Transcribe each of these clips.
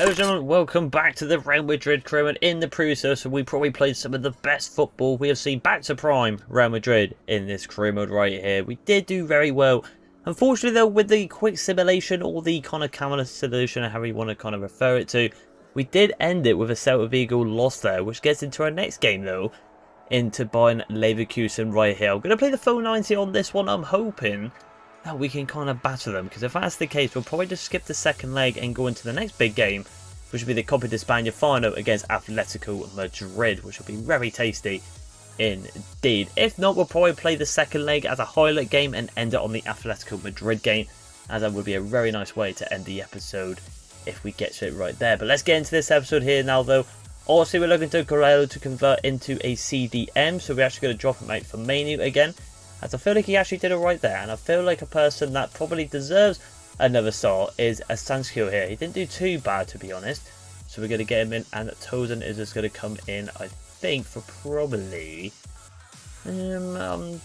Hello gentlemen, welcome back to the Real Madrid crew, and in the previous episode we probably played some of the best football we have seen back to prime Real Madrid in this crew mode right here. We did do very well. Unfortunately though, with the quick simulation or the kind of camera solution, however you want to kind of refer it to, we did end it with a Celta Vigo loss there, which gets into our next game though, into Bayern Leverkusen right here. I'm going to play the full 90 on this one. I'm hoping that we can kind of batter them, because if that's the case we'll probably just skip the second leg and go into the next big game, which will be the Copa de España final against Atletico Madrid, which will be very tasty indeed. If not, we'll probably play the second leg as a highlight game and end it on the Atletico Madrid game, as that would be a very nice way to end the episode if we get to it right there. But let's get into this episode here now though. Also, we're looking to Corello to convert into a CDM, so we're actually going to drop him out for Menu again, as I feel like he actually did it right there, and I feel like a person that probably deserves another star is Asensio here. He didn't do too bad, to be honest, so we're going to get him in, and Tozen is just going to come in, I think, for probably... I'm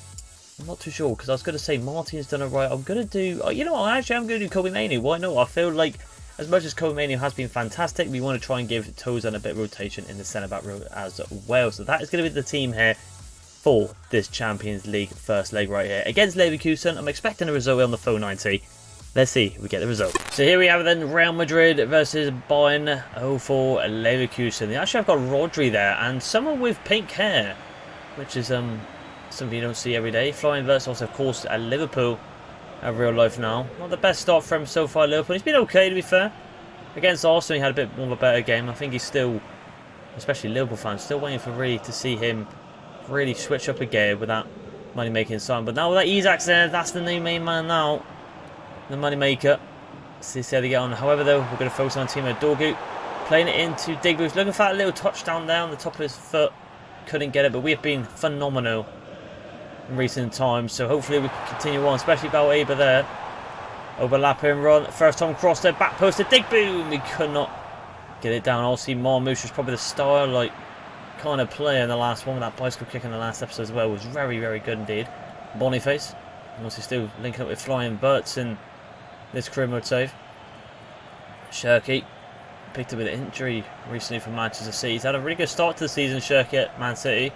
not too sure, because I was going to say Martin's done it right. I'm going to do... you know what, actually I'm going to do Kobe Manu. Why not? I feel like as much as Kobe Manu has been fantastic, we want to try and give Tozen a bit of rotation in the centre-back row as well. So that is going to be the team here for this Champions League first leg right here against Leverkusen. I'm expecting a result on the full 90. Let's see if we get the result. So here we have it then, Real Madrid versus Bayern 04 Leverkusen. They actually have got Rodri there and someone with pink hair, which is something you don't see every day. Flying versus also, of course, at Liverpool at real life now. Not the best start for him so far, Liverpool. He's been okay, to be fair. Against Arsenal, he had a bit more of a better game. I think he's still, especially Liverpool fans, still waiting for really to see him really switch up a gear with that money making sign. But now with that Isak's there, that's the new main man now, the money maker. See how they get on. However though, we're going to focus on Timo Dorgu, playing it into Digbo's, looking for that little touchdown there on the top of his foot. Couldn't get it, but we have been phenomenal in recent times, so hopefully we can continue on, especially Baleba there. Overlapping run, first time cross there, back post to Digbo. We could not get it down. Obviously Marmouche was probably the star like kind of player in the last one, with that bicycle kick in the last episode as well was very, very good indeed. Boniface, obviously still linking up with Flying Burts in this career mode save. Shirky picked up with an injury recently from Manchester City. He's had a really good start to the season, Shirky at Man City.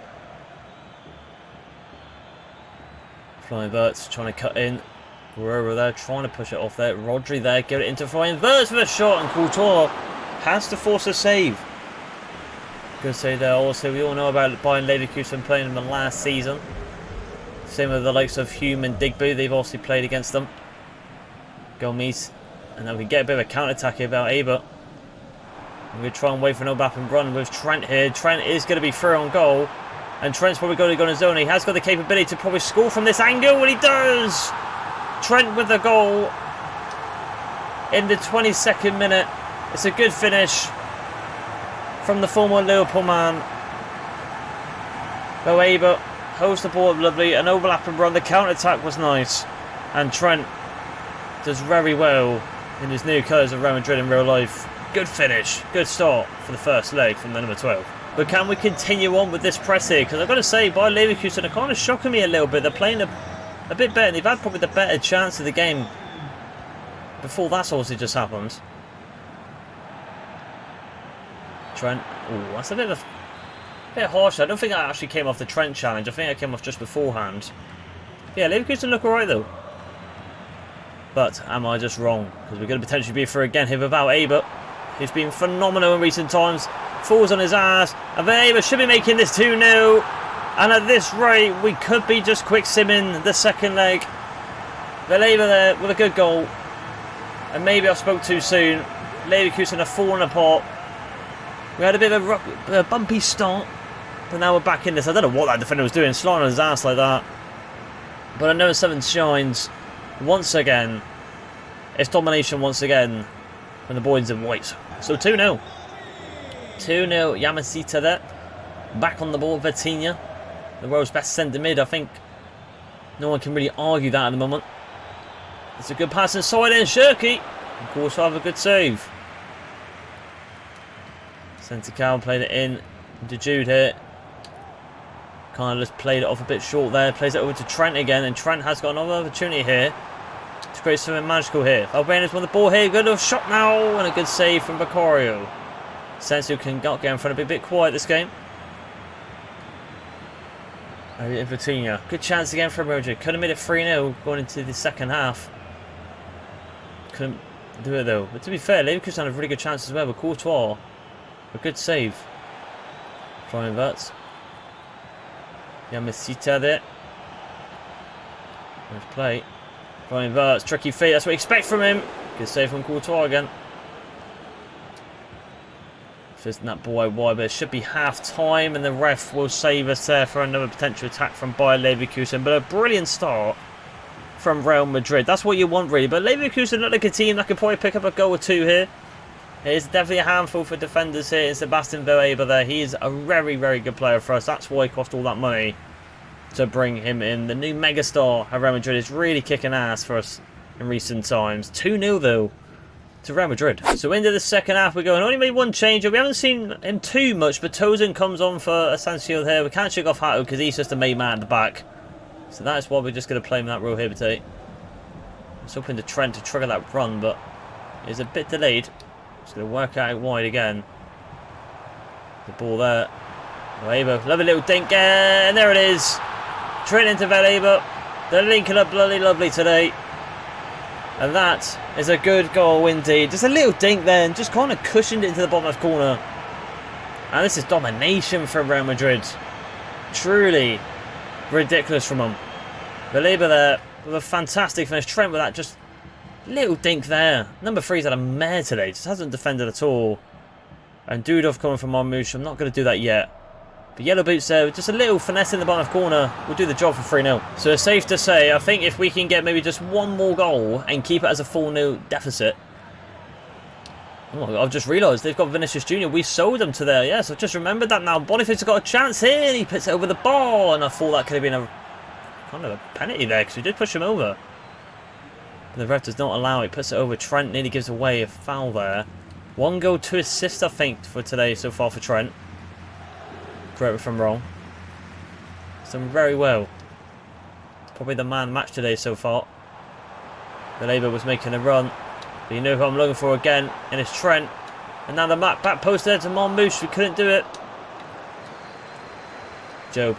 Flying Burts trying to cut in. Guerrero there trying to push it off there. Rodri there, give it into Flying Burts with a shot, and Courtois has to force a save. Good save there. Also, we all know about Bayern Leverkusen playing them the last season. Same with the likes of Hume and Digby. They've also played against them. Gomes. And then we get a bit of a counter-attack here about Aber. We're going to try and wait for an Obap and run with Trent here. Trent is going to be through on goal. And Trent's probably going to go on his own. He has got the capability to probably score from this angle, and he does! Trent with the goal in the 22nd minute. It's a good finish from the former Liverpool man. Boeba holds the ball up lovely. An overlap and run. The counter-attack was nice. And Trent does very well in his new colours of Real Madrid in real life. Good finish. Good start for the first leg from the number 12. But can we continue on with this press here? Because I've got to say, Bayern Leverkusen are kind of shocking me a little bit. They're playing a bit better. They've had probably the better chance of the game before that's obviously just happened. Trent. Oh, that's a bit harsh. I don't think I actually came off the Trent challenge. I think I came off just beforehand. Yeah, Leverkusen look alright though. But am I just wrong? Because we're going to potentially be through again here without Aber, who's been phenomenal in recent times. Falls on his ass. And Aber should be making this 2-0. And at this rate, we could be just quick simming the second leg. Baleba there with a good goal. And maybe I spoke too soon. Leverkusen are falling apart. We had a bit of a bumpy start, but now we're back in this. I don't know what that defender was doing, sliding on his ass like that. But I know something shines once again. It's domination once again from the boys in white. So 2-0. 2-0, Yamasita there. Back on the ball, Vitinha. The world's best centre mid, I think. No one can really argue that at the moment. It's a good pass inside in, Shirky. Of course, we'll have a good save. Centre Cal played it in to Jude here. Kind of just played it off a bit short there. Plays it over to Trent again, and Trent has got another opportunity here to create something magical here. Valbuena's won the ball here. Good enough shot now. And a good save from Vicario. Sensu can not get in front of it. A bit quiet this game. Vitinha. Good chance again for Madrid. Could have made it 3-0 going into the second half. Couldn't do it though. But to be fair, Leverkusen had a really good chance as well. But Courtois, a good save. Try and invert. Yamasita there. Nice play. Try and invert. Tricky feet. That's what you expect from him. Good save from Courtois again. Fisting that ball out wide, but it should be half time, and the ref will save us there for another potential attack from Bayer Leverkusen. But a brilliant start from Real Madrid. That's what you want, really. But Leverkusen look like a team that could probably pick up a goal or two here. It is definitely a handful for defenders here. And Sebastian Vereber there. He is a very, very good player for us. That's why it cost all that money to bring him in. The new megastar at Real Madrid is really kicking ass for us in recent times. 2-0 though to Real Madrid. So into the second half we go, and only made one change. We haven't seen him too much, but Tosin comes on for Asensio here. We can't shake off Hato because he's just a made man at the back. So that's why we're just going to play him in that role here today. I was hoping to Trent to trigger that run, but it's a bit delayed. Just going to work out wide again. The ball there. Vereber, lovely little dink, and there it is. Trent into Vereber. They're linking up bloody lovely today. And that is a good goal indeed. Just a little dink then, just kind of cushioned it into the bottom left corner. And this is domination from Real Madrid. Truly ridiculous from them. Vereber there with a fantastic finish. Trent with that just little dink there. Number 3's had a mare today, just hasn't defended at all. And Dudov coming from Marmouche. I'm not going to do that yet. But yellow boots there, just a little finesse in the bottom corner will do the job for 3-0. So it's safe to say, I think if we can get maybe just one more goal and keep it as a 4-0 deficit. Oh, I've just realised they've got Vinicius Jr. We sold them to there. Yes, I've just remembered that now. Boniface has got a chance here and he puts it over the bar. And I thought that could have been a kind of a penalty there because we did push him over. But the ref does not allow it. Puts it over. Trent nearly gives away a foul there. 1 goal, 2 assists I think for today so far for Trent. Correct me if I'm wrong. He's done very well. It's probably the man match today so far. Vereber was making a run. But you know who I'm looking for again. And it's Trent. And now the back post there to Marmouche. We couldn't do it. Joe.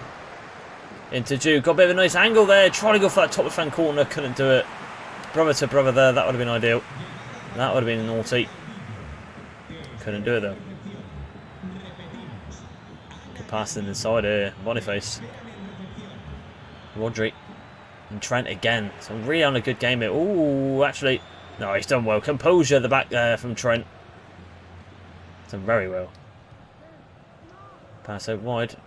Into Jude. Got a bit of a nice angle there. Trying to go for that top left-hand corner. Couldn't do it. Brother to brother there. That would have been ideal. That would have been naughty. Couldn't do it though. Passing inside here, Boniface, Rodri, and Trent again. So really on a good game here. Ooh, actually, no, he's done well. Composure at the back there from Trent. Done very well. Pass out wide.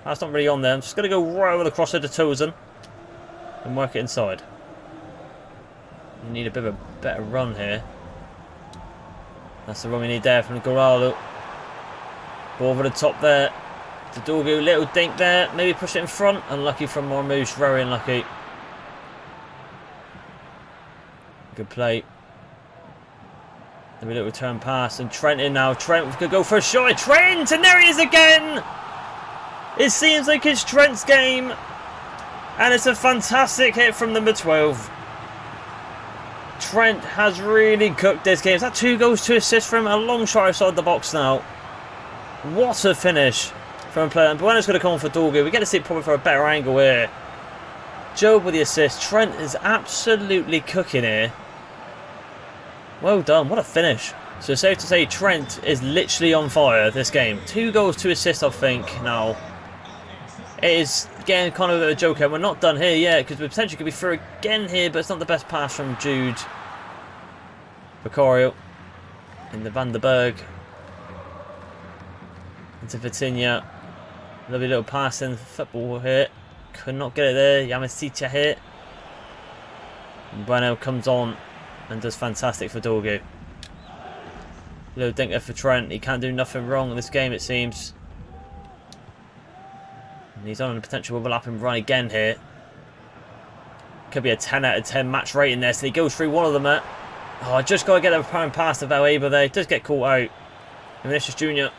That's not really on there. I'm just going to go right over the crosser to Tosin and work it inside. We need a bit of a better run here. That's the run we need there from Goralo. Ball over the top there. To Dorgu, little dink there. Maybe push it in front. Unlucky from Marmouche. Very unlucky. Good play. Maybe a little return pass. And Trent in now. Trent could go for a shot. Trent! And there he is again! It seems like it's Trent's game. And it's a fantastic hit from number 12. Trent has really cooked this game. Is that 2 goals, 2 assists from him? A long shot outside the box now. What a finish from a player. And Bueno's going to come on for Dorgu. We get to see it probably for a better angle here. Job with the assist. Trent is absolutely cooking here. Well done. What a finish. So safe to say Trent is literally on fire this game. 2 goals, 2 assists I think now. It is getting kind of a joke here. We're not done here yet because we potentially could be through again here, but it's not the best pass from Jude. Vicario in the Van der Berg. Into Vitinha. Lovely little pass in football here. Could not get it there. Yamasita here. And Bueno comes on and does fantastic for Dorgu. Little dink there for Trent. He can't do nothing wrong in this game it seems. And he's on a potential overlapping run again here. Could be a 10 out of 10 match rating there. So he goes through one of them there. Oh, I just got to get the prime pass to Vereber there. He does get caught out. Vinicius Jr.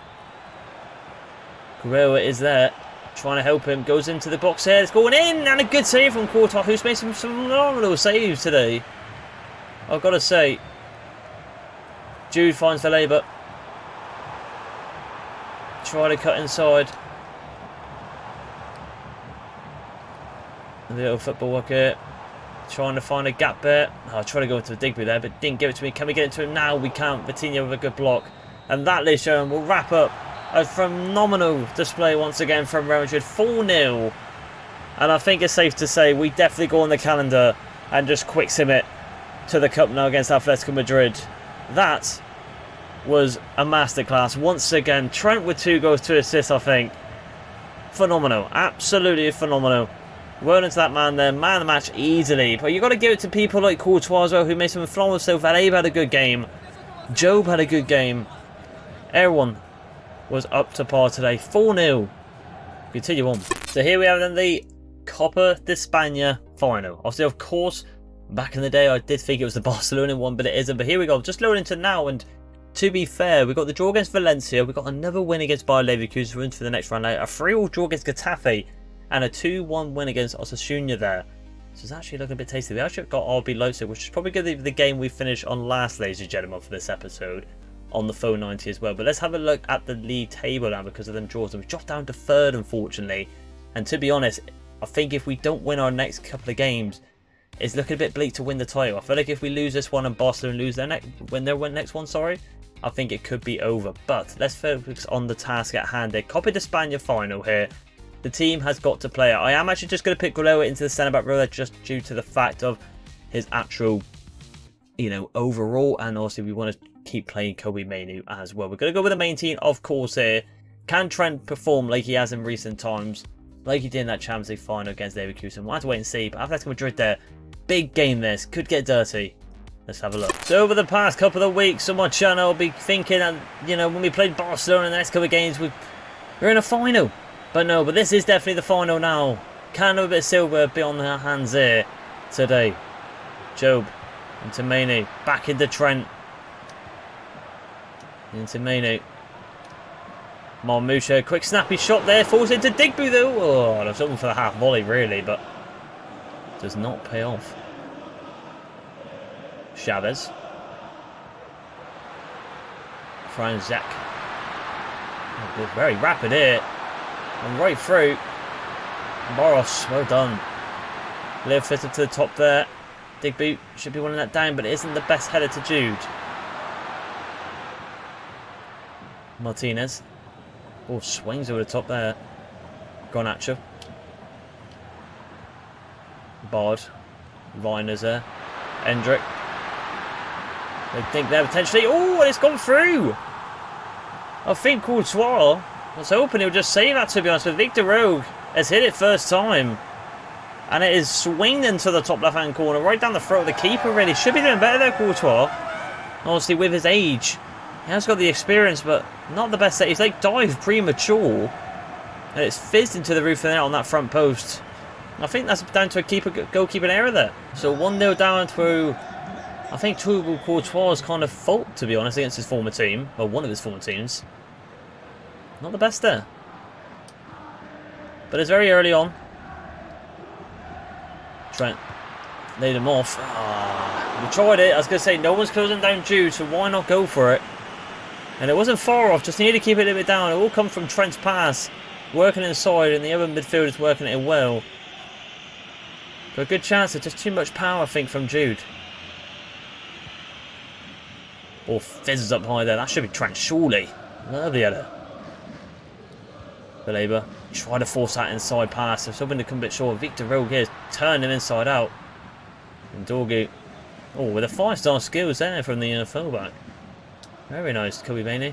Guerrero is there, trying to help him. Goes into the box here. It's going in, and a good save from Courtois, who's made some phenomenal saves today. I've got to say, Jude finds the labour. Try to cut inside. The little football work here. Trying to find a gap there. Oh, I tried to go into the Digby there, but didn't give it to me. Can we get it to him now? We can't. Vitinha with a good block. And that, ladies and gentlemen, will wrap up a phenomenal display once again from Real Madrid. 4-0. And I think it's safe to say we definitely go on the calendar and just quick sim it to the Cup now against Atletico Madrid. That was a masterclass. Once again, Trent with 2 goals, 2 assists, I think. Phenomenal. Absolutely phenomenal. Well into that man there. Man of the match easily. But you've got to give it to people like Courtois as well, who made some phenomenal stuff. Valebe had a good game. Job had a good game. Everyone was up to par today. 4-0. Continue on. So here we have then the Copa de España final. Obviously, of course, back in the day, I did think it was the Barcelona one, but it isn't. But here we go. Just loading into now, and to be fair, we got the draw against Valencia. We got another win against Bayer Leverkusen. We're in for the next round out. A 3-3 draw against Getafe, and a 2-1 win against Osasuna there. So it's actually looking a bit tasty. We actually got RB Leipzig, which is probably going to be the game we finish on last, ladies and gentlemen, for this episode. On the phone 90 as well. But let's have a look at the league table now because of them draws. And we dropped down to 3rd, unfortunately. And to be honest, I think if we don't win our next couple of games, it's looking a bit bleak to win the title. I feel like if we lose this one and Barcelona lose their next one, sorry, I think it could be over. But let's focus on the task at hand. The Copa de España final here. The team has got to play it. I am actually just going to pick Goloa into the centre back role just due to the fact of his actual, overall, and also we want to keep playing Kobe Mainoo as well. We're going to go with the main team, of course, here. Can Trent perform like he has in recent times, like he did in that Champions League final against Leverkusen? We'll have to wait and see. But Atletico Madrid there, big game this, could get dirty. Let's have a look. So over the past couple of weeks on my channel, I'll be thinking that, when we played Barcelona in the next couple of games, we're in a final. But no, but this is definitely the final now. Can a bit of silver be on our hands here today? Job into Mainoo, back into Trent. Into Mainoo. Marmouche, quick snappy shot there, falls into Digby though. Oh, that's something for the half volley really, but does not pay off. Chavez. Franzak. Oh, very rapid here. And right through. Boros, well done. Live fitted to the top there. Digby should be winning that down, but it isn't the best header to Jude. Martinez. Oh, swings over the top there. Garnacho. Bard. Reiner's there. Endrick. They think there potentially. Oh, and it's gone through. I think Courtois was hoping he'll just save that, to be honest, but Victor Rogue has hit it first time. And it is swinged into the top left-hand corner, right down the throat of the keeper, really. Should be doing better there, Courtois. Obviously, with his age. He has got the experience, but not the best set. He's like dived premature. And it's fizzed into the roof of the net on that front post. I think that's down to a goalkeeping error there. So 1-0 down through, I think, Thibaut Courtois' kind of fault, to be honest, against his former team. Well, one of his former teams. Not the best there. But it's very early on. Trent laid him off. We tried it. I was going to say, no one's closing down Jude, so why not go for it? And it wasn't far off, just needed to keep it a bit down. It all comes from Trent's pass, working inside, and the other midfielders working it well. But a good chance of just too much power, I think, from Jude. Ball fizzes up high there. That should be Trent, surely. Lovely header. Valebe try to force that inside pass. I was hoping to come a bit short. Victor Rogue here turned him inside out. And Dorgu, with a 5-star skills there from the fullback. Very nice, Kobe Mainoo.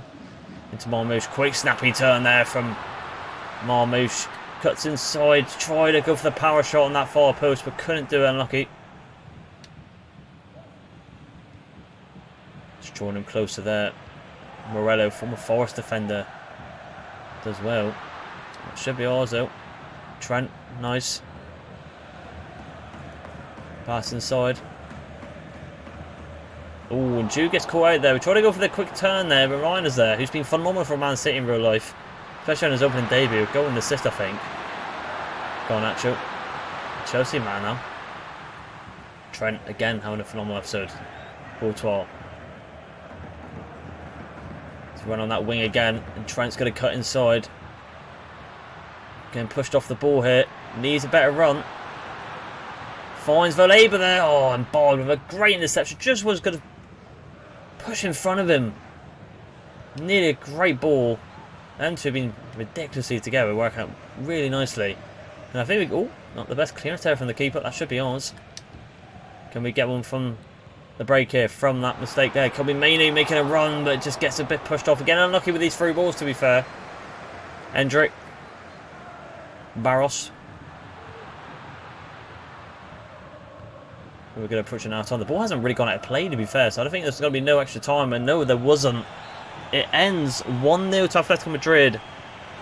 Into Marmouche. Quick snappy turn there from Marmouche. Cuts inside. Tried to go for the power shot on that far post, but couldn't do it. Unlucky. Just drawing him closer there. Morello, former Forest defender, does well. It should be ours though. Trent, nice. Pass inside. Oh, and Jude gets caught out there. We try to go for the quick turn there, but Ryan is there, who's been phenomenal for Man City in real life. Especially on his opening debut. Goal and assist, I think. Garnacho. Chelsea man now. Trent, again, having a phenomenal episode. Courtois. He's run on that wing again, and Trent's going to cut inside. Getting pushed off the ball here. Needs a better run. Finds Valeba there. Oh, and Bard with a great interception. Just was going to push in front of him. Nearly a great ball. Them two have been ridiculously together, working out really nicely. And I think we... Oh, not the best clearance there from the keeper. That should be ours. Can we get one from the break here from that mistake there? Can we Mainu making a run, but it just gets a bit pushed off. Again, unlucky with these through balls, to be fair. Hendrick. Barros. We're going to push it out on. The ball hasn't really gone out of play, to be fair, so I don't think there's going to be no extra time. And no, there wasn't. It ends 1-0 to Atletico Madrid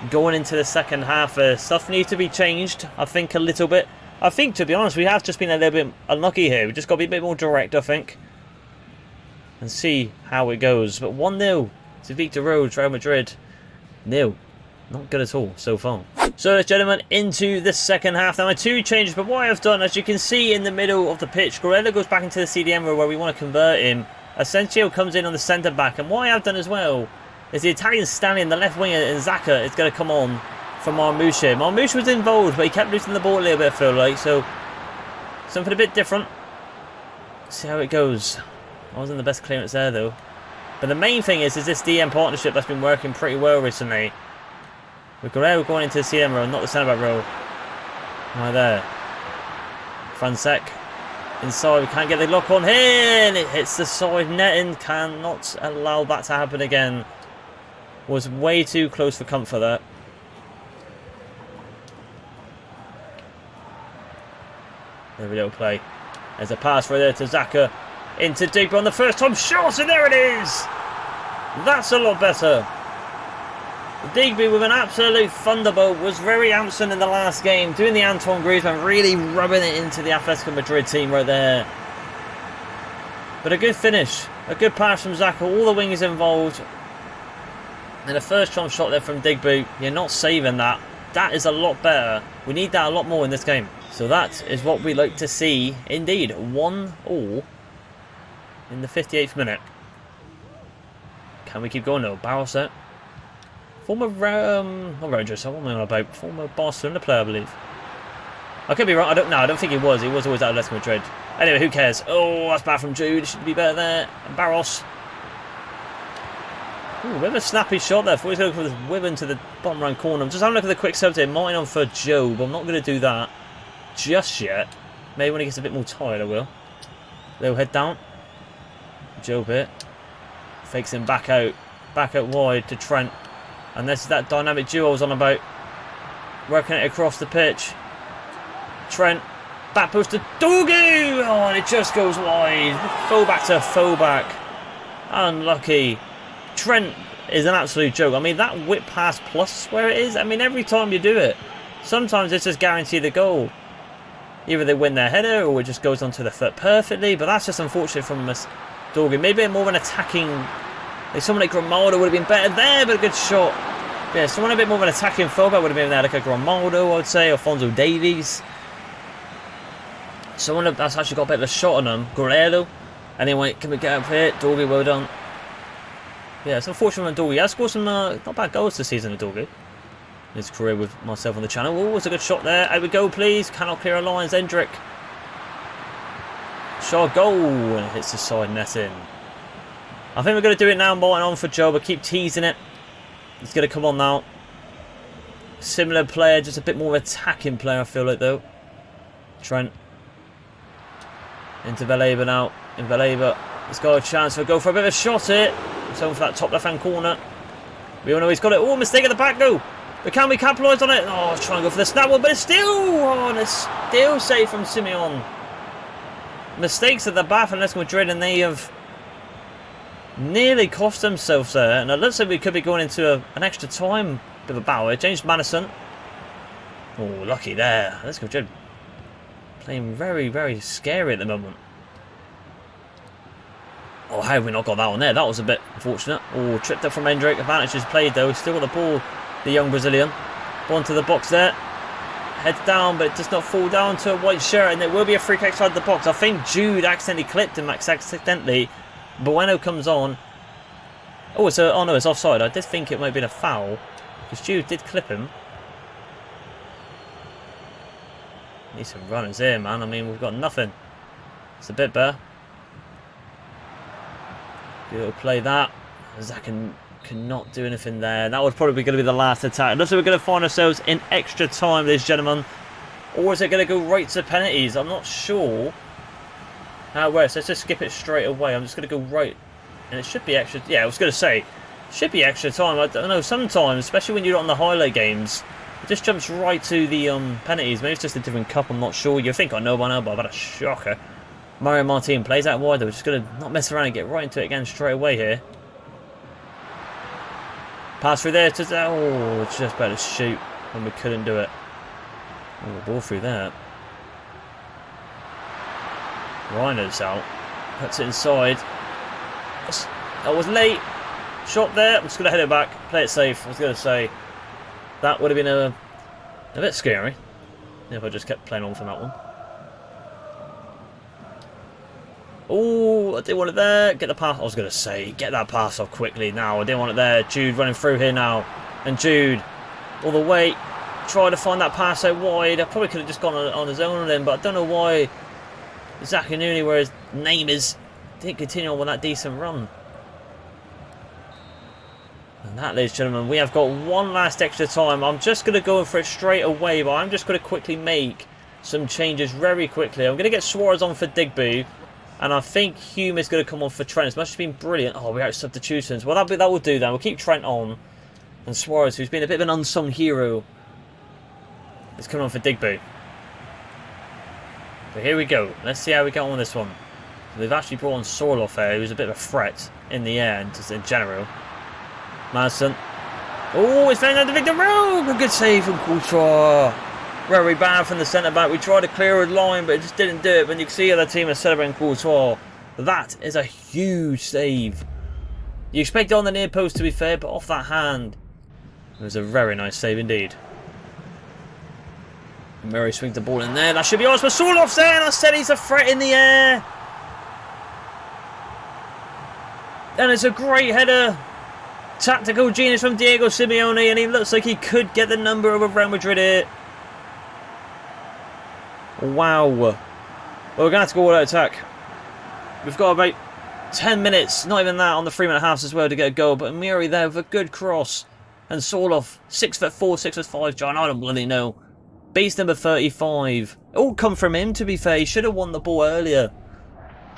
going into the second half. Stuff needs to be changed, I think, a little bit. I think, to be honest, we have just been a little bit unlucky here. We've just got to be a bit more direct, I think, and see how it goes. But 1-0 to Victor Road, Real Madrid. Nil. Not good at all so far. So, ladies and gentlemen, into the second half. Now, my two changes, but what I have done, as you can see in the middle of the pitch, Guerrero goes back into the CDM role where we want to convert him. Asensio comes in on the centre-back, and what I have done as well is the Italian stallion, the left winger, and Xhaka is going to come on for Marmouche here. Marmouche was involved, but he kept losing the ball a little bit, I feel like, so something a bit different. See how it goes. I wasn't the best clearance there, though. But the main thing is this DM partnership that's been working pretty well recently. With Guerrero going into the CM row, not the centre-back row. Right there. Fransek. Inside, we can't get the lock on here, and it hits the side netting. Cannot allow that to happen again. Was way too close for comfort there. There we go, play. There's a pass right there to Xhaka. Into deep on the first time shot, and there it is! That's a lot better. Digby with an absolute thunderbolt was very absent in the last game, doing the Antoine Griezmann, really rubbing it into the Atletico Madrid team right there. But a good finish, a good pass from Xhaka, all the wingers involved. And the first time shot there from Digby, you're not saving that. That is a lot better. We need that a lot more in this game. So that is what we like to see. Indeed, 1-1 in the 58th minute. Can we keep going though? Barrow set. Former, not Rangers, what am I on about? Former Barcelona player, I believe. I could be wrong, I don't think he was. He was always at Atletico Madrid. Anyway, who cares? Oh, that's bad from Jude. Should be better there. And Barros. Ooh, bit of a snappy shot there. Thought he was going for this whip into the bottom right corner. I'm just having a look at the quick subs here. Martin on for Joe, but I'm not going to do that just yet. Maybe when he gets a bit more tired, I will. Little head down. Joe bit. Fakes him back out wide to Trent. And this is that dynamic duo I was on about. Working it across the pitch. Trent. Back post to Dorgu. Oh, and it just goes wide. Fullback to fullback. Unlucky. Trent is an absolute joke. I mean, that whip pass plus where it is. I mean, every time you do it, sometimes it's just guaranteed the goal. Either they win their header or it just goes onto the foot perfectly. But that's just unfortunate from Dorgu. Maybe more of an attacking... Like someone like Grimaldo would have been better there, but a good shot. Yeah, someone a bit more of an attacking fullback would have been there, like a Grimaldo, I would say, Alphonso Davies. Someone that's actually got a bit of a shot on them, Guerrero. Anyway, can we get up here? Dorgu, well done. Yeah, it's unfortunate when Dorgu has scored some not bad goals this season, Dorgu. His career with myself on the channel. Oh, it's a good shot there. Out we go, please. Cannot clear a line, Hendrick. Shot, goal, and it hits the side netting. I think we're going to do it now, Martin on for Joe, but keep teasing it. It's going to come on now. Similar player, just a bit more attacking player, I feel like, though. Trent. Into Valeba now. In Valeba, he's got a chance to go for a bit of a shot here. He's home for that top left-hand corner. We all know he's got it. Oh, mistake at the back, though. But can we capitalise on it? Oh, trying to go for the snap one, but it's still... Oh, and it's still safe from Simeon. Mistakes at the back for Atletico Madrid, and they have... nearly cost themselves there, and it looks like we could be going into an extra time. Bit of a battle here. James Madison. Oh, lucky there. Let's go, Jed. Playing very, very scary at the moment. Oh, how have we not got that one there? That was a bit unfortunate. Oh, tripped up from Hendrick. Advantage is played though. Still got the ball, the young Brazilian. Ball into the box there. Heads down, but it does not fall down to a white shirt, and it will be a free kick outside the box. I think Jude accidentally clipped him, accidentally. Bueno comes on. Oh, oh no, it's offside. I did think it might have been a foul, because Jude did clip him. Need some runners here, man. I mean, we've got nothing. It's a bit better. Good play that. Zach cannot do anything there. That was probably going to be the last attack. Looks like we're going to find ourselves in extra time, ladies and gentlemen. Or is it going to go right to penalties? I'm not sure how it works. Let's just skip it straight away. I'm just going to go right. And it should be extra. Yeah, I was going to say, should be extra time. I don't know. Sometimes, especially when you're on the highlight games, it just jumps right to the penalties. Maybe it's just a different cup. I'm not sure. You think I know by now, but I've had a shocker. Mario Martin plays out wide. We're just going to not mess around and get right into it again straight away here. Pass through there to... Oh, it's just better to shoot when we couldn't do it. Oh, ball through there. Reiner's out. Puts it inside. That was late. Shot there. I'm just going to head it back. Play it safe. I was going to say that would have been a bit scary if I just kept playing on from that one. Oh, I didn't want it there. Get the pass. I was going to say, get that pass off quickly now. I didn't want it there. Jude running through here now. And Jude, all the way, trying to find that pass out wide. I probably could have just gone on his own then, but I don't know why Zaccanuni, where his name is, didn't continue on with that decent run. And that, ladies and gentlemen, we have got one last extra time. I'm just going to go for it straight away, but I'm just going to quickly make some changes very quickly. I'm going to get Suarez on for Digby. And I think Hume is going to come on for Trent. It's must have been brilliant. Oh, we're out of substitutions. Well, that will do then. We'll keep Trent on. And Suarez, who's been a bit of an unsung hero, is coming on for Digby. But here we go. Let's see how we get on with this one. They've actually brought on Sorloff here, who's a bit of a threat in the air and just in general. Madison. Oh, it's playing under Victor Rogue. A good save from Courtois. Very bad from the centre-back. We tried to clear a line, but it just didn't do it. But you can see how the team is celebrating Courtois. That is a huge save. You expect it on the near post, to be fair, but off that hand, it was a very nice save indeed. Murray swings the ball in there. That should be ours, but Sorloff's there, and I said he's a threat in the air. And it's a great header. Tactical genius from Diego Simeone, and he looks like he could get the number over Real Madrid here. Wow. Well, we're going to have to go all out attack. We've got about 10 minutes, not even that, on the 3-minute halves as well to get a goal. But Murray there with a good cross. And Sorloff, 6'4", 6'5", John, I don't bloody know. Base number 35. It all come from him, to be fair. He should have won the ball earlier.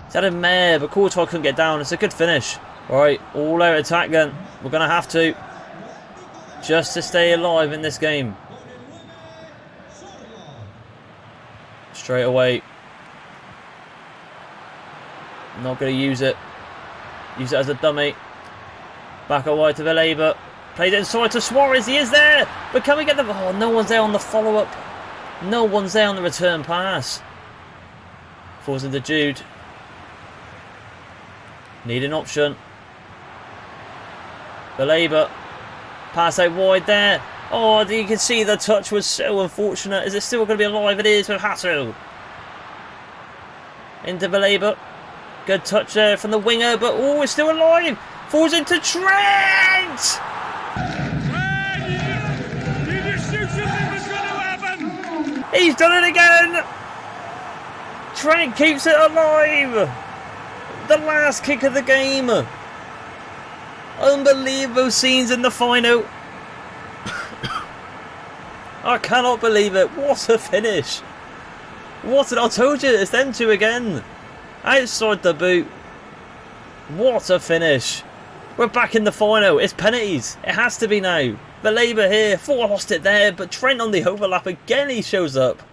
He's had a mare, but Courtois couldn't get down. It's a good finish. Alright, all out attack then. We're going to have to. Just to stay alive in this game. Straight away. Not going to use it. Use it as a dummy. Back away to Villalba. Plays it inside to Suarez. He is there. But can we get the... Oh, no one's there on the follow-up. No one's there on the return pass. Falls into Jude. Need an option. Villalba. Pass out wide there. Oh, you can see the touch was so unfortunate. Is it still going to be alive? It is with Hasso. Into Villalba. Good touch there from the winger, but oh, it's still alive. Falls into Trent. He's done it again. Trent keeps it alive. The last kick of the game. Unbelievable scenes in the final. I cannot believe it. What a finish. I told you, it's them two again. Outside the boot. What a finish. We're back in the final. It's penalties. It has to be now. Villalba here. Thought I lost it there, but Trent on the overlap again. He shows up.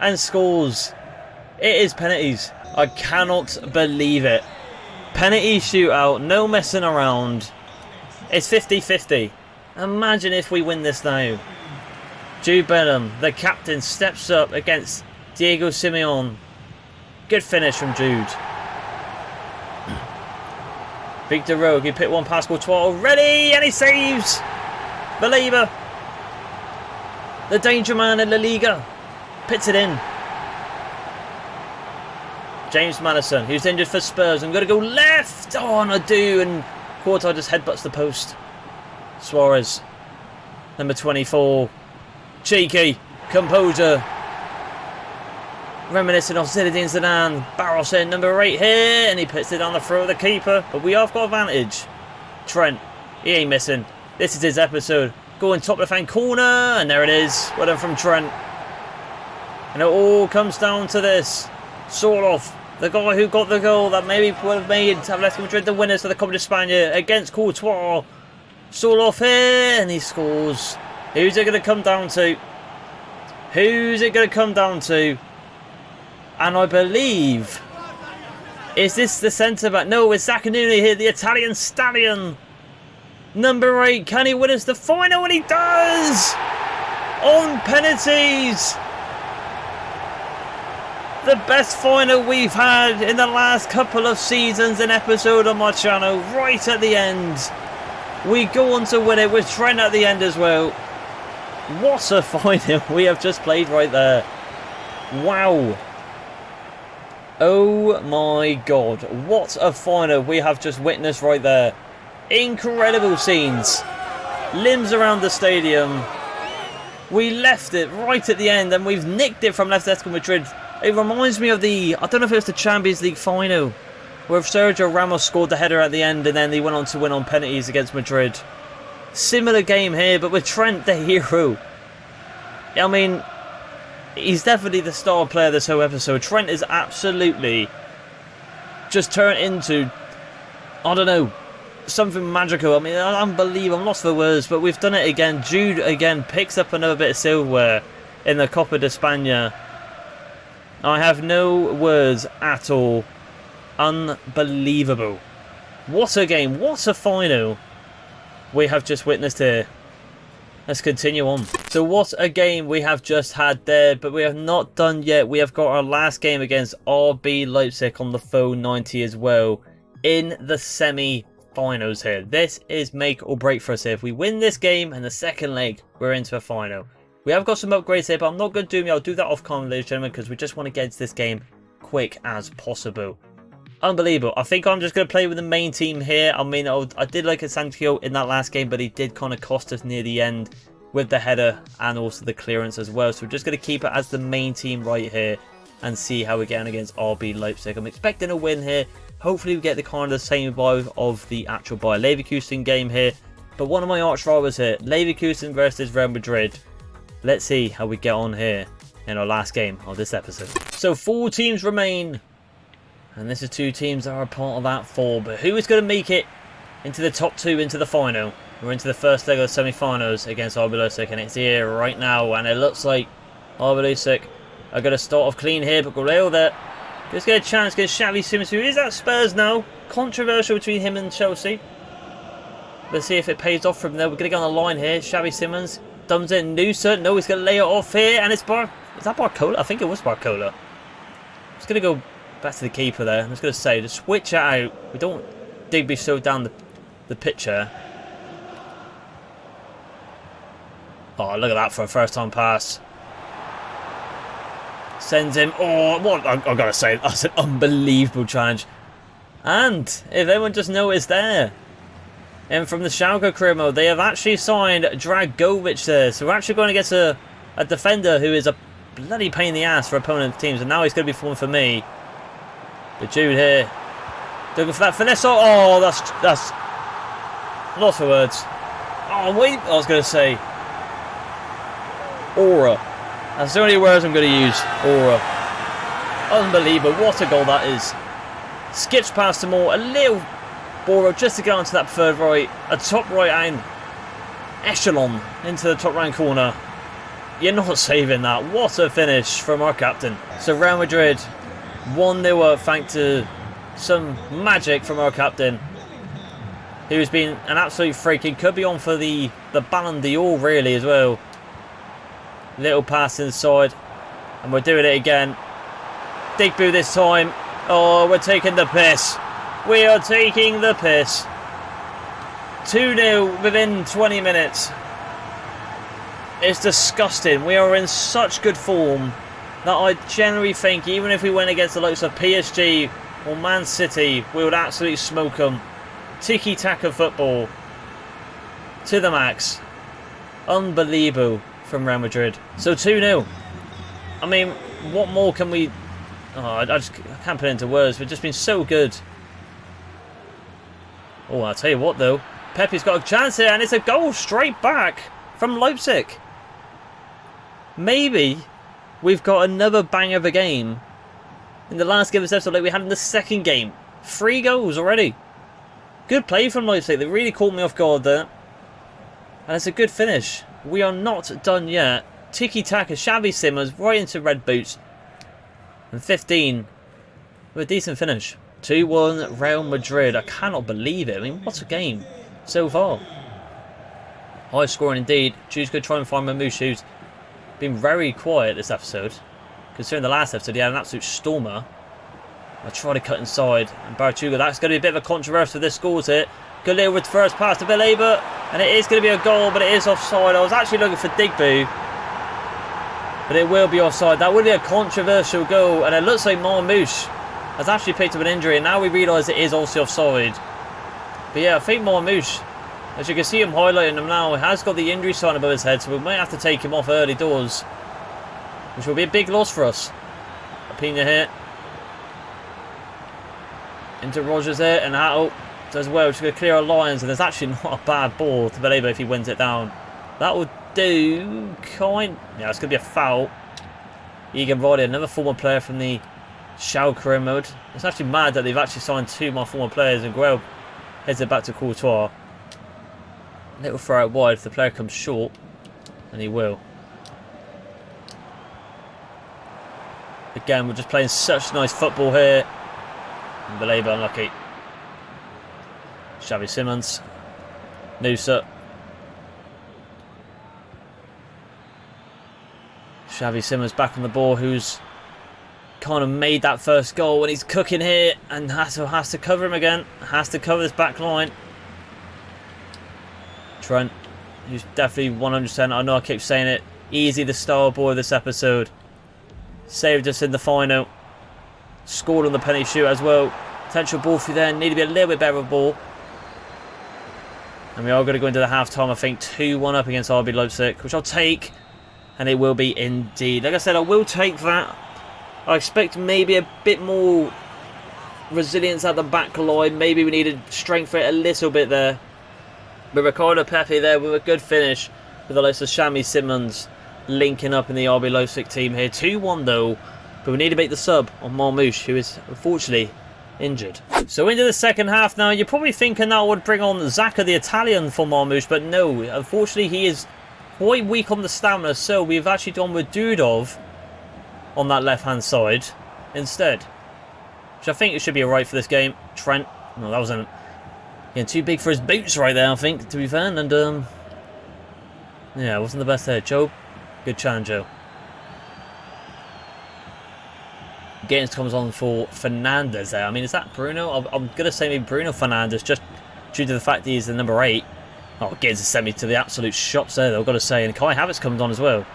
And scores. It is penalties. I cannot believe it. Penalty shootout. No messing around. It's 50-50. Imagine if we win this now. Jude Bellingham, the captain, steps up against Diego Simeone. Good finish from Jude. Victor Rogue, he put one past Courtois already, and he saves. Villalba. The danger man in La Liga. Pits it in. James Maddison, who's injured for Spurs. I'm going to go left. Oh, and I do. And Courtois just headbutts the post. Suarez. Number 24. Cheeky. Composure. Reminiscent of Zinedine Zidane. Barros in number 8 here. And he puts it on the throw of the keeper. But we have got advantage. Trent. He ain't missing. This is his episode. Going top left hand corner. And there it is. Well done from Trent. And it all comes down to this. Sorloth. The guy who got the goal that maybe would have made Atletico Madrid the winners of the Copa de España against Courtois. Sorloth here. And he scores. Who's it going to come down to? Who's it going to come down to? And I believe... Is this the centre-back? No, it's Zaccanini here, the Italian stallion. Number 8, can he win us the final? And he does! On penalties! The best final we've had in the last couple of seasons and episode on my channel. Right at the end. We go on to win it with Trent at the end as well. What a final we have just played right there. Wow. Oh my god. What a final we have just witnessed right there. Incredible scenes. Limbs around the stadium. We left it right at the end and we've nicked it from Atletico Madrid. It reminds me of the, I don't know if it was the Champions League final, where Sergio Ramos scored the header at the end and then he went on to win on penalties against Madrid. Similar game here, but with Trent the hero. I mean, he's definitely the star player of this whole episode. Trent is absolutely just turned into, I don't know, something magical. I mean, unbelievable. I'm lost for words, but we've done it again. Jude again picks up another bit of silverware in the Copa de España. I have no words at all. Unbelievable. What a game. What a final we have just witnessed here. Let's continue on. So what a game we have just had there, but we have not done yet. We have got our last game against RB Leipzig on the phone 90 as well in the semi-finals here. This is make or break for us here. If we win this game and the second leg, we're into a final. We have got some upgrades here, but I'm not going to do them. I'll do that off camera, ladies and gentlemen, because we just want to get into this game quick as possible. Unbelievable. I think I'm just going to play with the main team here. I mean, I did like a Santiago in that last game, but he did kind of cost us near the end with the header and also the clearance as well. So we're just going to keep it as the main team right here and see how we're getting against RB Leipzig. I'm expecting a win here. Hopefully we get the kind of the same vibe of the actual Bayer Leverkusen game here. But one of my arch rivals here, Leverkusen versus Real Madrid. Let's see how we get on here in our last game of this episode. So 4 teams remain. And this is 2 teams that are a part of that 4. But who is going to make it into the top 2 into the final? We're into the first leg of the semi-finals against RB Leipzig. And it's here right now. And it looks like RB Leipzig are going to start off clean here. But Goleo there. Just get a chance against Xavi Simons, who is at Spurs now. Controversial between him and Chelsea. Let's see if it pays off from there. We're going to go on the line here. Xavi Simons dumbs in. Noosa. No, he's going to lay it off here. And it's Is that Barcola? I think it was Barcola. Just going to go back to the keeper there. I'm just going to say, to switch it out. We don't Digby so down the picture. Oh, look at that for a first time pass. Sends him. Oh, what? I've got to say, that's an unbelievable challenge. And if anyone just noticed there, and from the Schalke career mode, they have actually signed Dragovic there. So we're actually going against a defender who is a bloody pain in the ass for opponent teams. And now he's going to be falling for me. But Jude here, looking for that finesse. Oh, that's lost for words. Oh, wait, I was going to say aura. That's the only words I'm going to use. Aura. Unbelievable. What a goal that is. Skips past them all. A little Boro just to get onto that third right. A top right hand echelon into the top right corner. You're not saving that. What a finish from our captain. So Real Madrid 1-0 up thanks to some magic from our captain, who's been an absolute freak. He could be on for the Ballon d'Or really as well. Little pass inside. And we're doing it again. Digbu this time. Oh, we're taking the piss. We are taking the piss. 2-0 within 20 minutes. It's disgusting. We are in such good form that I generally think even if we went against the likes of PSG or Man City, we would absolutely smoke them. Tiki-taka football to the max. Unbelievable from Real Madrid. So 2-0. I mean, what more can we... Oh, I can't put it into words. We've just been so good. Oh, I'll tell you what though. Pepe's got a chance here and it's a goal straight back from Leipzig. Maybe we've got another bang of a game in the last game of this episode like we had in the second game. 3 goals already. Good play from Leipzig. They really caught me off guard there. And it's a good finish. We are not done yet. Tiki-taka, Xavi Simons right into red boots. And 15 with a decent finish. 2-1 Real Madrid. I cannot believe it. I mean, what a game so far. High scoring indeed. Jude's going to try and find Mamouche, who's been very quiet this episode. Considering the last episode, he had an absolute stormer. I try to cut inside. And Bartuga, that's going to be a bit of a controversy if this scores it. Galil with the first pass to Villalba. And it is going to be a goal, but it is offside. I was actually looking for Digby. But it will be offside. That would be a controversial goal. And it looks like Marmouche has actually picked up an injury. And now we realise it is also offside. But yeah, I think Marmouche, as you can see him highlighting him now, has got the injury sign above his head. So we might have to take him off early doors, which will be a big loss for us. Pina here. Into Rogers there. And Hattle does well. Just going to clear our lines. And there's actually not a bad ball to Villalba if he wins it down. That would do kind. Yeah, it's going to be a foul. Egan Vardy, another former player from the Schalke mode. It's actually mad that they've actually signed 2 more former players, and Guel heads it back to Courtois. Little throw out wide if the player comes short, and he will. Again, we're just playing such nice football here. And Villalba unlucky. Xavi Simons. Noosa. Xavi Simons back on the ball, who's kind of made that first goal, and he's cooking here, and has to cover him again. Has to cover this back line. Trent, who's definitely 100%. I know I keep saying it. Easy the star boy of this episode. Saved us in the final. Scored on the penalty shoot as well. Potential ball through there. Need to be a little bit better of a ball. And we are going to go into the half-time, I think, 2-1 up against RB Leipzig, which I'll take. And it will be indeed. Like I said, I will take that. I expect maybe a bit more resilience at the back line. Maybe we needed strength for it a little bit there. But Ricardo Pepe there with a good finish. With the likes of Xavi Simons linking up in the RB Leipzig team here. 2-1 though. But we need to make the sub on Marmouche, who is unfortunately injured. So into the second half now. You're probably thinking that would bring on Zaka the Italian for Marmouche. But no, unfortunately he is quite weak on the stamina, so we've actually gone with Dudov on that left-hand side instead. Which I think it should be alright for this game. Trent, no, that wasn't getting too big for his boots right there, I think, to be fair. And, yeah, it wasn't the best there. Joe, good challenge, Joe. Gaines comes on for Fernandes there. I mean, is that Bruno? I'm going to say maybe Bruno Fernandes, just due to the fact that he's the number 8. Oh, Gaines has sent me to the absolute shops there, though, I've got to say. And Kai Havertz comes on as well.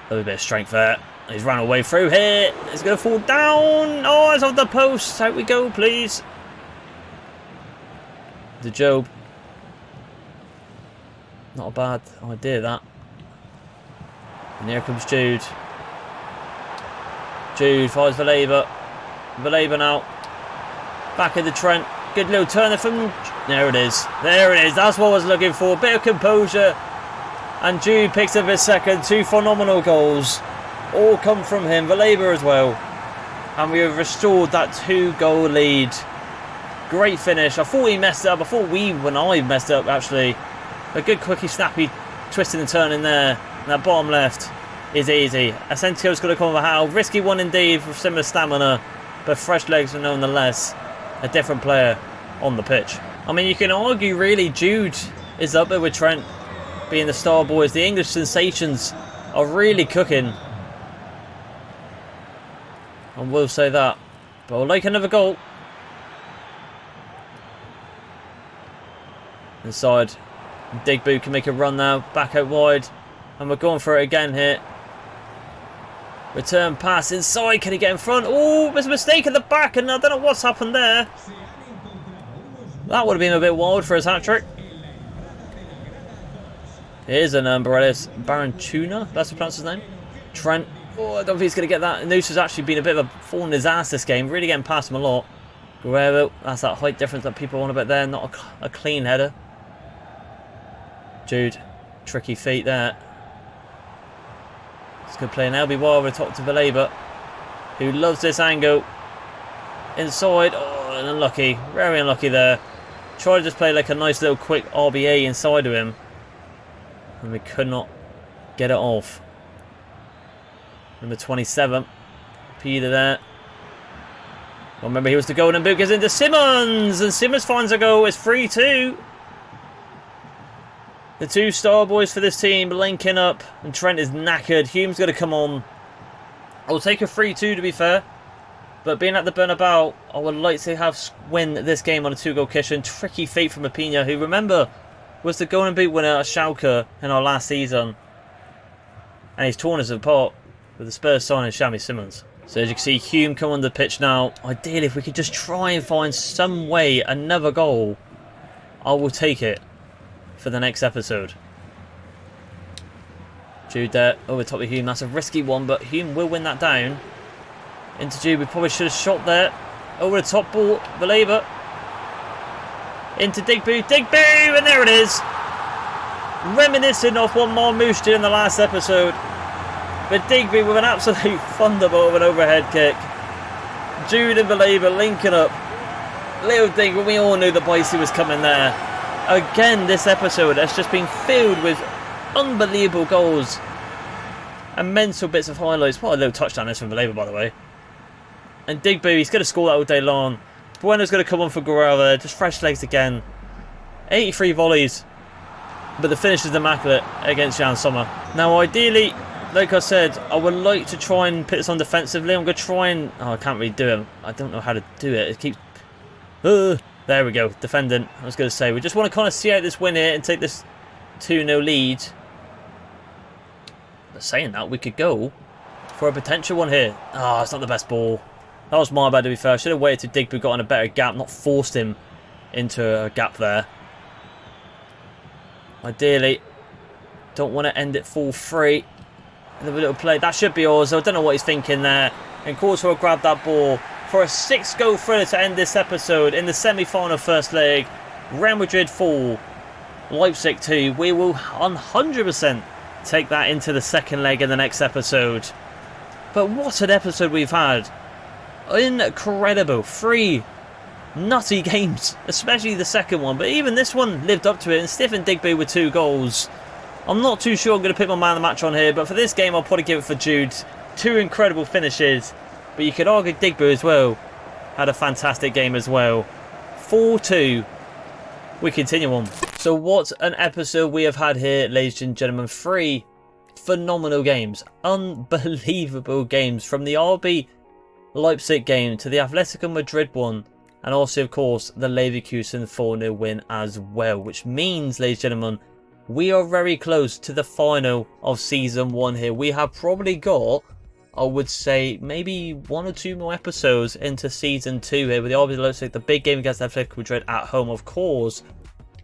A little bit of strength there. He's run away through here. He's going to fall down. Oh, it's off the post. Out we go, please. To Job. Not a bad idea, that. And here comes Jude. Jude finds Villalba. Villalba now. Back into Trent. Good little turn there from... There it is. There it is. That's what I was looking for. A bit of composure. And Jude picks up his second. 2 phenomenal goals. All come from him. Villalba as well. And we have restored that 2-goal lead. Great finish. I thought he messed it up. I thought I messed it up, actually. A good quickie, snappy twisting and turning there. And that bottom left is easy. Asensio's going to come with a howl. Risky one indeed with similar stamina. But fresh legs are nonetheless a different player on the pitch. I mean, you can argue really Jude is up there with Trent being the star boys. The English sensations are really cooking. I will say that. But I'll like another goal. Inside. Digby can make a run now, back out wide, and we're going for it again here. Return pass inside, can he get in front? Oh, there's a mistake at the back, and I don't know what's happened there. That would have been a bit wild for his hat-trick. Here's a number, Baron Tuna, that's how you pronounce his name. Trent, oh, I don't think he's going to get that. Noose has actually been a bit of a thorn in his ass this game, really getting past him a lot. Guerrero, that's that height difference that people want about there, not a clean header. Jude, tricky feet there. It's good play now. Be wild with top to Valeba, who loves this angle. Inside, oh, unlucky, very unlucky there. Tried to just play like a nice little quick RBA inside of him, and we could not get it off. Number 27, Peter there. Well, remember, he was the golden boot, goes into Simmons, and Simmons finds a goal. It's 3-2. The two star boys for this team linking up, and Trent is knackered. Hume's going to come on. I'll take a 3-2 to be fair, but being at the Bernabeu, I would like to have win this game on a 2-goal cushion. Tricky feat from Apina, who, remember, was the golden boot winner at Schalke in our last season, and he's torn us apart with the Spurs signing Xami Simmons. So as you can see, Hume come on the pitch now. Ideally, if we could just try and find some way, another goal, I will take it for the next episode. Jude there, over top of Hume. That's a risky one, but Hume will win that down. Into Jude, we probably should have shot there. Over the top ball, Valeba. Into Digby, and there it is. Reminiscing of what Marmouche did in the last episode. But Digby with an absolute thunderbolt of an overhead kick. Jude and Valeba linking up. Little Digby, we all knew the Boise was coming there. Again, this episode has just been filled with unbelievable goals and mental bits of highlights. What a little touchdown this from Valeba, by the way. And Digby, he's going to score that all day long. Bueno's going to come on for Guerrero there. Just fresh legs again. 83 volleys. But the finish is immaculate against Jan Sommer. Now, ideally, like I said, I would like to try and put this on defensively. I'm going to try and... Oh, I can't really do it. I don't know how to do it. It keeps... there we go. Defendant. I was going to say, we just want to kind of see out this win here and take this 2-0 lead. But saying that, we could go for a potential one here. Oh, it's not the best ball. That was my bad, to be fair. I should have waited till Digby got in a better gap, not forced him into a gap there. Ideally, don't want to end it full free. Another little play. That should be ours. I don't know what he's thinking there. And Courtois grabbed that ball for a 6-goal thriller to end this episode in the semi-final first leg. Real Madrid 4, Leipzig 2. We will 100% take that into the second leg in the next episode. But what an episode we've had. Incredible. 3 nutty games, especially the second one. But even this one lived up to it and stiffened Digby with 2 goals. I'm not too sure I'm going to put my man of the match on here, but for this game I'll probably give it for Jude. 2 incredible finishes, but you could argue Digby as well had a fantastic game as well. 4-2. We continue on. So what an episode we have had here, ladies and gentlemen. 3 phenomenal games. Unbelievable games. From the RB Leipzig game to the Atletico Madrid one. And also, of course, the Leverkusen 4-0 win as well. Which means, ladies and gentlemen, we are very close to the final of Season 1 here. We have probably got, I would say, maybe 1 or 2 more episodes into Season 2 here. With the RB Leipzig, the big game against Atletico Madrid at home, of course.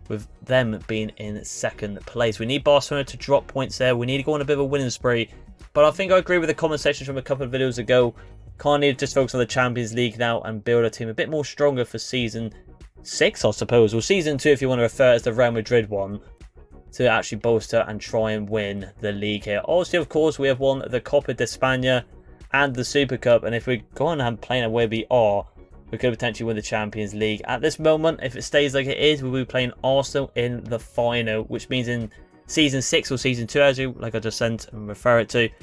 With them being in second place. We need Barcelona to drop points there. We need to go on a bit of a winning spree. But I think I agree with the comment section from a couple of videos ago. Can't need to just focus on the Champions League now and build a team a bit more stronger for Season 6, I suppose. Or Season 2 if you want to refer as the Real Madrid one. To actually bolster and try and win the league here. Also, of course, we have won the Copa de España and the Super Cup. And if we go on and playing where we are, we could potentially win the Champions League. At this moment, if it stays like it is, we'll be playing Arsenal in the final. Which means in Season 6 or Season 2, as you, like I just sent and refer it to, it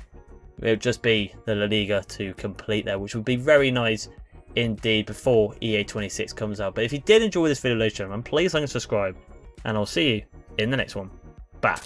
would just be the La Liga to complete there. Which would be very nice indeed before EA 26 comes out. But if you did enjoy this video, ladies and gentlemen, please like and subscribe. And I'll see you in the next one. Bye.